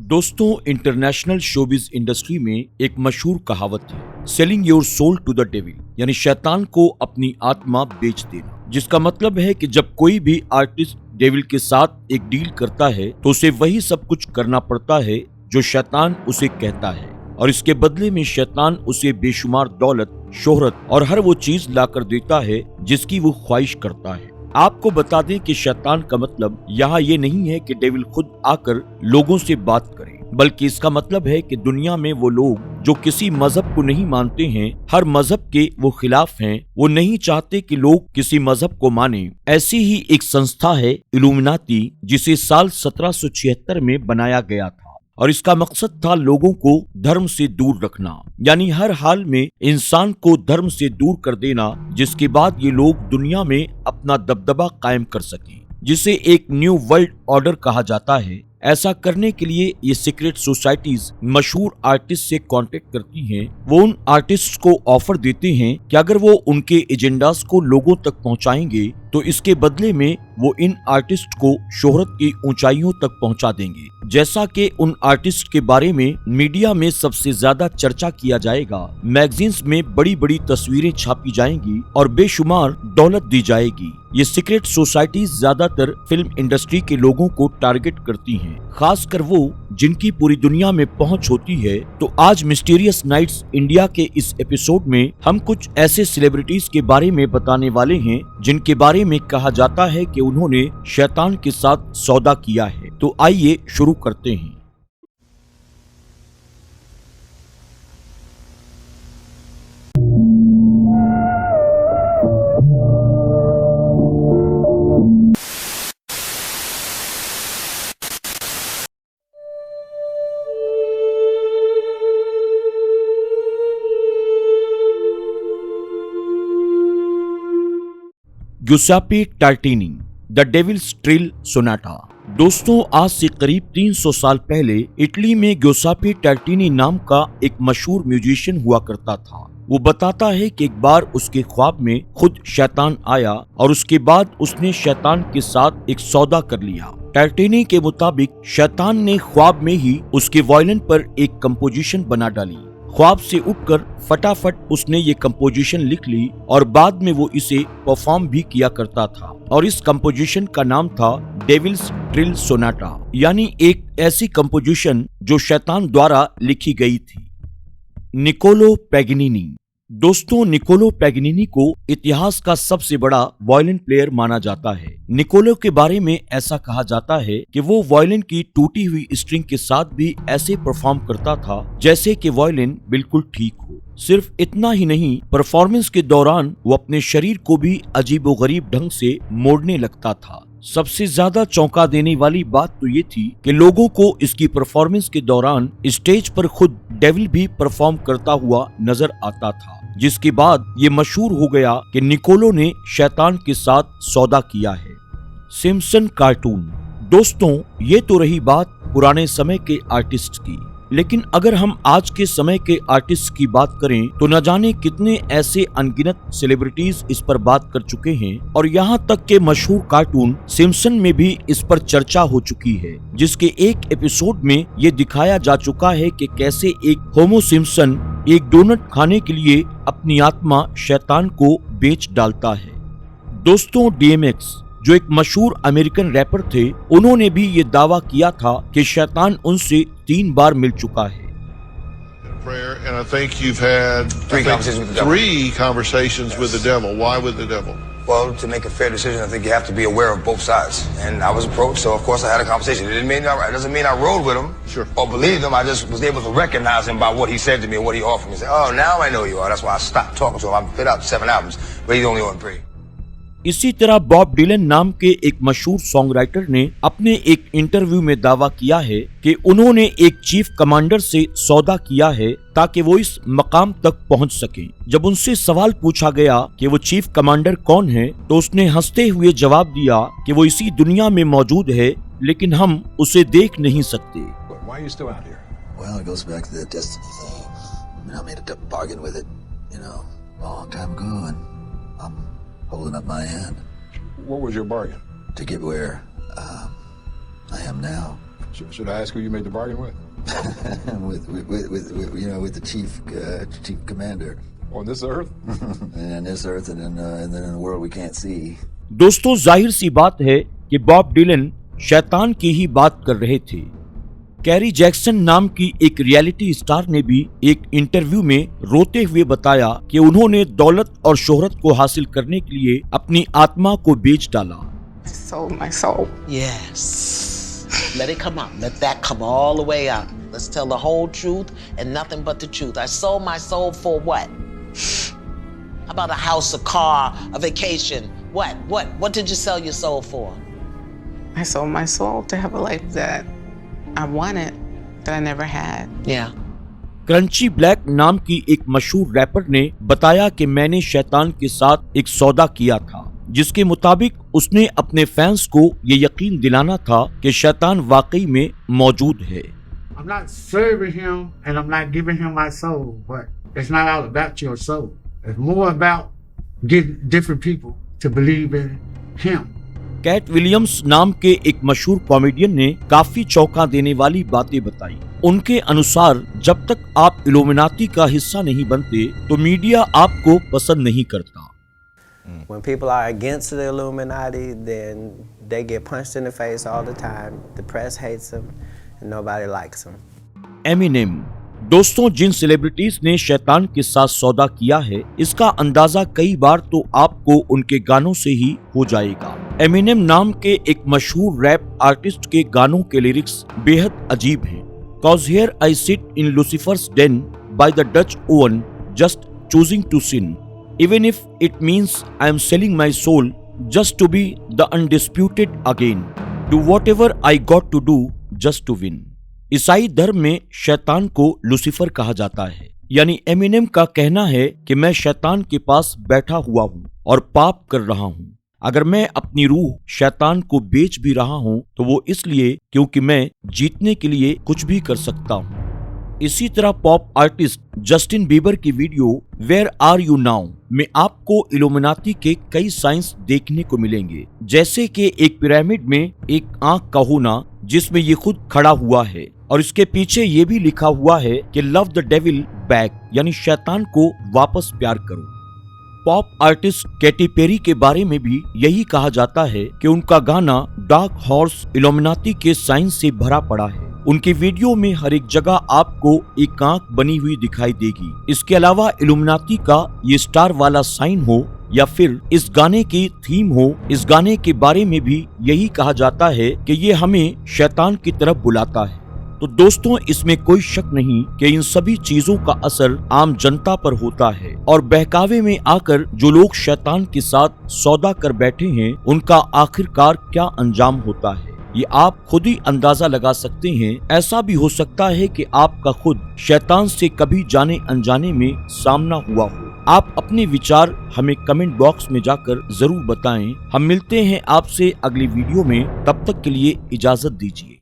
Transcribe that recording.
दोस्तों, international showbiz industry में एक मशहूर कहावत है, selling your soul to the devil, यानी शैतान को अपनी आत्मा बेच देना। जिसका मतलब है कि जब कोई भी आर्टिस्ट डेविल के साथ एक डील करता है तो उसे वही सब कुछ करना पड़ता है जो शैतान उसे कहता है, और इसके बदले में शैतान उसे बेशुमार दौलत, शोहरत और हर वो चीज लाकर देता है जिसकी वो ख्वाहिश करता है। आपको बता दें कि शैतान का मतलब यहाँ ये नहीं है कि डेविल खुद आकर लोगों से बात करे, बल्कि इसका मतलब है कि दुनिया में वो लोग जो किसी मजहब को नहीं मानते हैं, हर मजहब के वो खिलाफ हैं, वो नहीं चाहते कि लोग किसी मजहब को माने। ऐसी ही एक संस्था है इल्यूमिनाती, जिसे साल 1776 में बनाया गया था, और इसका मकसद था लोगों को धर्म से दूर रखना, यानी हर हाल में इंसान को धर्म से दूर कर देना, जिसके बाद ये लोग दुनिया में अपना दबदबा कायम कर सकें, जिसे एक न्यू वर्ल्ड ऑर्डर कहा जाता है। ऐसा करने के लिए ये सीक्रेट सोसाइटीज मशहूर आर्टिस्ट से कांटेक्ट करती हैं। वो उन आर्टिस्ट को ऑफर देते हैं कि अगर वो उनके एजेंडास को लोगों तक पहुंचाएंगे तो इसके बदले में वो इन आर्टिस्ट को शोहरत की ऊंचाइयों तक पहुंचा देंगे। जैसा कि उन आर्टिस्ट के बारे में मीडिया में सबसे ज्यादा चर्चा किया जाएगा, मैगजीन्स में बड़ी बड़ी तस्वीरें छापी जाएंगी और बेशुमार दौलत दी जाएगी। ये सीक्रेट सोसाइटीज ज्यादातर फिल्म इंडस्ट्री के लोगों को टारगेट करती हैं, खासकर वो जिनकी पूरी दुनिया में पहुंच होती है। तो आज मिस्टीरियस नाइट्स इंडिया के इस एपिसोड में हम कुछ ऐसे सेलिब्रिटीज के बारे में बताने वाले हैं जिनके बारे में कहा जाता है कि उन्होंने शैतान के साथ सौदा किया है। तो आइए शुरू करते हैं। ग्युसेप्पे टार्टिनी, द डेविल्स ट्रिल सोनाटा। दोस्तों, आज से करीब 300 साल पहले इटली में ग्युसेप्पे टार्टिनी नाम का एक मशहूर म्यूजिशियन हुआ करता था। वो बताता है कि एक बार उसके ख्वाब में खुद शैतान आया और उसके बाद उसने शैतान के साथ एक सौदा कर लिया। टार्टिनी के मुताबिक शैतान ने ख्वाब में ही उसके वायलिन पर एक कंपोजिशन बना डाली। ख्वाब से उठकर फटाफट उसने ये कंपोजिशन लिख ली और बाद में वो इसे परफॉर्म भी किया करता था, और इस कंपोजिशन का नाम था डेविल्स ट्रिल सोनाटा, यानी एक ऐसी कंपोजिशन जो शैतान द्वारा लिखी गई थी। निकोलो पैगनिनी। दोस्तों, निकोलो पैगनिनी को इतिहास का सबसे बड़ा वायलिन प्लेयर माना जाता है। निकोलो के बारे में ऐसा कहा जाता है कि वो वायलिन की टूटी हुई स्ट्रिंग के साथ भी ऐसे परफॉर्म करता था जैसे कि वायलिन बिल्कुल ठीक हो। सिर्फ इतना ही नहीं, परफॉर्मेंस के दौरान वो अपने शरीर को भी अजीबोगरीब ढंग से मोड़ने लगता था। सबसे ज्यादा चौंका देने वाली बात तो ये थी कि लोगों को इसकी परफॉर्मेंस के दौरान स्टेज पर खुद डेविल भी परफॉर्म करता हुआ नजर आता था, जिसके बाद ये मशहूर हो गया कि निकोलो ने शैतान के साथ सौदा किया है। Simpson cartoon. दोस्तों, ये तो रही बात पुराने समय के आर्टिस्ट की, लेकिन अगर हम आज के समय के आर्टिस्ट की बात करें तो न जाने कितने ऐसे अनगिनत सेलिब्रिटीज इस पर बात कर चुके हैं, और यहाँ तक के मशहूर कार्टून सिम्पसन में भी इस पर चर्चा हो चुकी है, जिसके एक एपिसोड में ये दिखाया जा चुका है कि कैसे एक होमो सिम्पसन एक डोनट खाने के लिए अपनी आत्मा शैतान को बेच डालता है। दोस्तों, DMX जो एक मशहूर अमेरिकन रैपर थे, उन्होंने भी ये दावा किया था कि शैतान उनसे 3 बार मिल चुका है। And I think you've had three conversations with the devil. Why with the devil? Well, to make a fair decision, I think you have to be aware of both sides. And I was approached, so of course I had a conversation. It doesn't mean I rode with him or believed him. I just was able to recognize him by what he said to me and what he offered me. Say, oh, now I know you are. That's why I stopped talking to him. I've put out 7 albums, but he's only on 3. इसी तरह Bob Dylan नाम के एक मशहूर song writer ने अपने एक interview में दावा किया है कि उन्होंने एक चीफ कमांडर से सौदा किया है ताकि वो इस मकाम तक पहुंच सके। जब उनसे सवाल पूछा गया कि वो चीफ कमांडर कौन है, तो उसने हंसते हुए जवाब दिया कि वो इसी दुनिया में मौजूद है, लेकिन हम उसे देख नहीं सकते। Holding up my hand. What was your bargain? To get where I am now. Should I ask who you made the bargain with? with the chief commander. On this earth? And on this earth and then in the world we can't see. दोस्तों जाहिर सी बात है कि Bob Dylan शैतान की ही बात कर रहे थे। कैरी जैक्सन नाम की एक रियलिटी स्टार ने भी एक इंटरव्यू में रोते हुए बताया कि उन्होंने दौलत और शोहरत को हासिल करने के लिए अपनी आत्मा को बेच डाला। Sold my soul. Yes. Let it come out. Let that come all the way out. Let's tell the whole truth and nothing but the truth. I sold my soul for what? How about a house, a car, a vacation? What did you sell your soul for? I sold my soul to have a life that I wanted, that I never had. Yeah. Crunchy black नाम की एक मशहूर wrapper ने बताया कि मैंने शैतान के साथ एक सौदा किया था, जिसके मुताबिक उसने अपने फैंस को ये यकीन दिलाना था कि शैतान वाकई में मौजूद है। I'm not serving him and I'm not giving him my soul, but it's not all about your soul. It's more about getting different people to believe in him. Katt Williams नाम के एक मशहूर कॉमेडियन ने काफी चौंका देने वाली बातें बताई। उनके अनुसार जब तक आप इल्यूमिनाती का हिस्सा नहीं बनते तो मीडिया आपको पसंद नहीं करता। When people are against the Illuminati, then they get punched in the face all the time. The press hates them and nobody likes them. Eminem. दोस्तों जिन सेलिब्रिटीज ने शैतान के साथ सौदा किया है, इसका अंदाजा कई बार तो आपको उनके गानों से ही हो जाएगा। एमिनेम नाम के एक मशहूर रैप आर्टिस्ट के गानों के लिरिक्स बेहद अजीब हैं। Cause here I sit in Lucifer's den by the Dutch oven, just choosing to sin, even if it means I am selling my soul just to be the undisputed again. Do whatever I got to do just to win. ईसाई धर्म में शैतान को Lucifer कहा जाता है। यानी Eminem का कहना है कि मैं शैतान के पास बैठा हुआ हूँ और पाप कर रहा हूँ। अगर मैं अपनी रूह शैतान को बेच भी रहा हूँ तो वो इसलिए क्योंकि मैं जीतने के लिए कुछ भी कर सकता हूँ। इसी तरह पॉप आर्टिस्ट जस्टिन बीबर की video where are you now में आपको इल्यूमिनाती के कई साइंस देखने को मिलेंगे, जैसे कि एक पिरामिड में एक आंख का होना जिसमें ये खुद खड़ा हुआ है और इसके पीछे ये भी लिखा हुआ है कि लव द डेविल बैक, यानी शैतान को वापस प्यार करो। पॉप आर्टिस्ट कैटी पेरी के बारे में भी यही कहा जाता है कि उनका गाना डार्क हॉर्स इल्यूमिनाती के साइंस से भरा पड़ा है। उनकी वीडियो में हर एक जगह आपको एक आंख बनी हुई दिखाई देगी। इसके अलावा इल्यूमिनाती का ये स्टार वाला साइन हो या फिर इस गाने की थीम हो, इस गाने के बारे में भी यही कहा जाता है कि ये हमें शैतान की तरफ बुलाता है। तो दोस्तों इसमें कोई शक नहीं कि इन सभी चीजों का असर आम जनता पर होता है और बहकावे में आकर जो लोग शैतान के साथ सौदा कर बैठे हैं उनका आखिरकार क्या अंजाम होता है, ये आप खुद ही अंदाजा लगा सकते हैं। ऐसा भी हो सकता है कि आपका खुद शैतान से कभी जाने अनजाने में सामना हुआ हो। आप अपने विचार हमें कमेंट बॉक्स में जाकर जरूर बताएं। हम मिलते हैं आपसे अगली वीडियो में, तब तक के लिए इजाजत दीजिए।